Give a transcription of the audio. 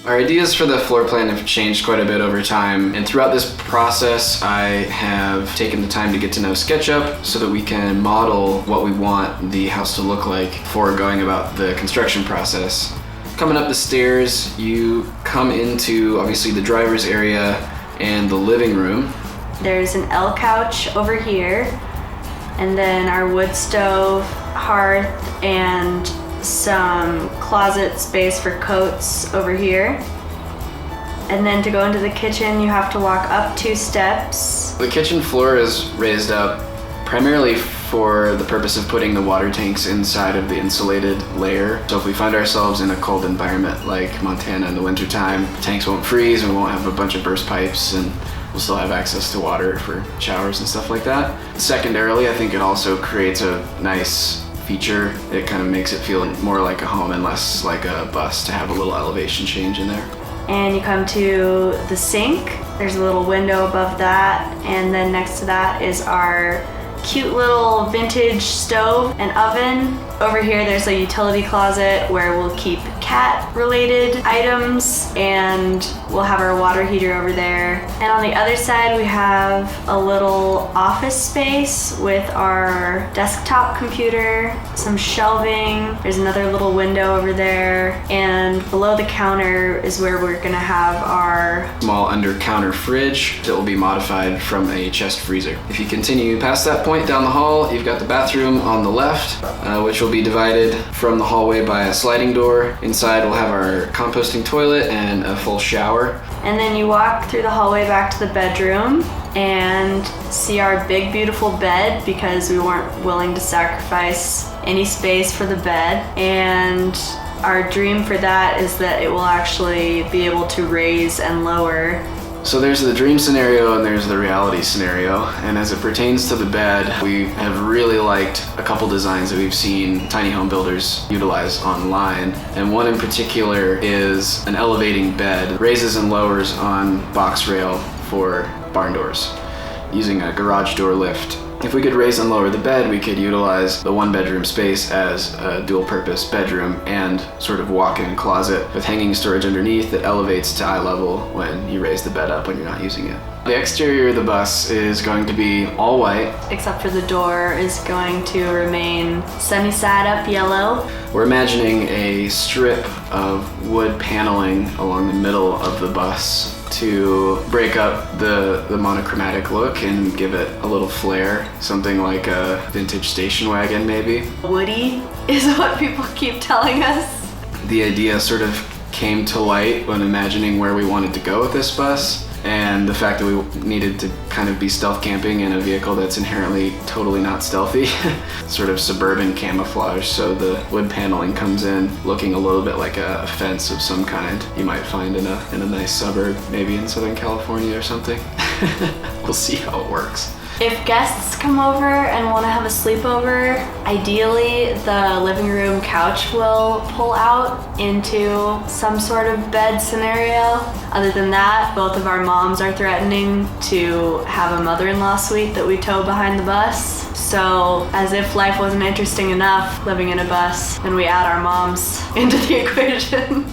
Our ideas for the floor plan have changed quite a bit over time, and throughout this process I have taken the time to get to know SketchUp so that we can model what we want the house to look like before going about the construction process. Coming up the stairs, you come into obviously the driver's area and the living room. There's an L couch over here, and then our wood stove, hearth, and some closet space for coats over here. And then to go into the kitchen, you have to walk up 2 steps. The kitchen floor is raised up primarily for the purpose of putting the water tanks inside of the insulated layer. So if we find ourselves in a cold environment like Montana in the wintertime, tanks won't freeze and we won't have a bunch of burst pipes, and we'll still have access to water for showers and stuff like that. Secondarily, I think it also creates a nice feature. It kind of makes it feel more like a home and less like a bus to have a little elevation change in there. And you come to the sink. There's a little window above that, and then next to that is our cute little vintage stove and oven. Over here there's a utility closet where we'll keep cat related items, and we'll have our water heater over there. And on the other side we have a little office space with our desktop computer, some shelving. There's another little window over there, and below the counter is where we're gonna have our small under counter fridge that will be modified from a chest freezer. If you continue past that point down the hall, you've got the bathroom on the left, which will be divided from the hallway by a sliding door. Inside we'll have our composting toilet and a full shower. And then you walk through the hallway back to the bedroom and see our big beautiful bed, because we weren't willing to sacrifice any space for the bed. And our dream for that is that it will actually be able to raise and lower. So there's the dream scenario and there's the reality scenario. And as it pertains to the bed, we have really liked a couple designs that we've seen tiny home builders utilize online. And one in particular is an elevating bed, raises and lowers on box rail for barn doors, using a garage door lift. If we could raise and lower the bed, we could utilize the 1-bedroom space as a dual-purpose bedroom and sort of walk-in closet with hanging storage underneath that elevates to eye level when you raise the bed up when you're not using it. The exterior of the bus is going to be all white. Except for the door is going to remain sunny-side up yellow. We're imagining a strip of wood paneling along the middle of the bus to break up the monochromatic look and give it a little flair, something like a vintage station wagon maybe. Woody is what people keep telling us. The idea sort of came to light when imagining where we wanted to go with this bus, and the fact that we needed to kind of be stealth camping in a vehicle that's inherently totally not stealthy. Sort of suburban camouflage, so the wood paneling comes in looking a little bit like a fence of some kind you might find in a nice suburb, maybe in Southern California or something. We'll see how it works. If guests come over and want to have a sleepover, ideally the living room couch will pull out into some sort of bed scenario. Other than that, both of our moms are threatening to have a mother-in-law suite that we tow behind the bus. So, as if life wasn't interesting enough living in a bus, then we add our moms into the equation.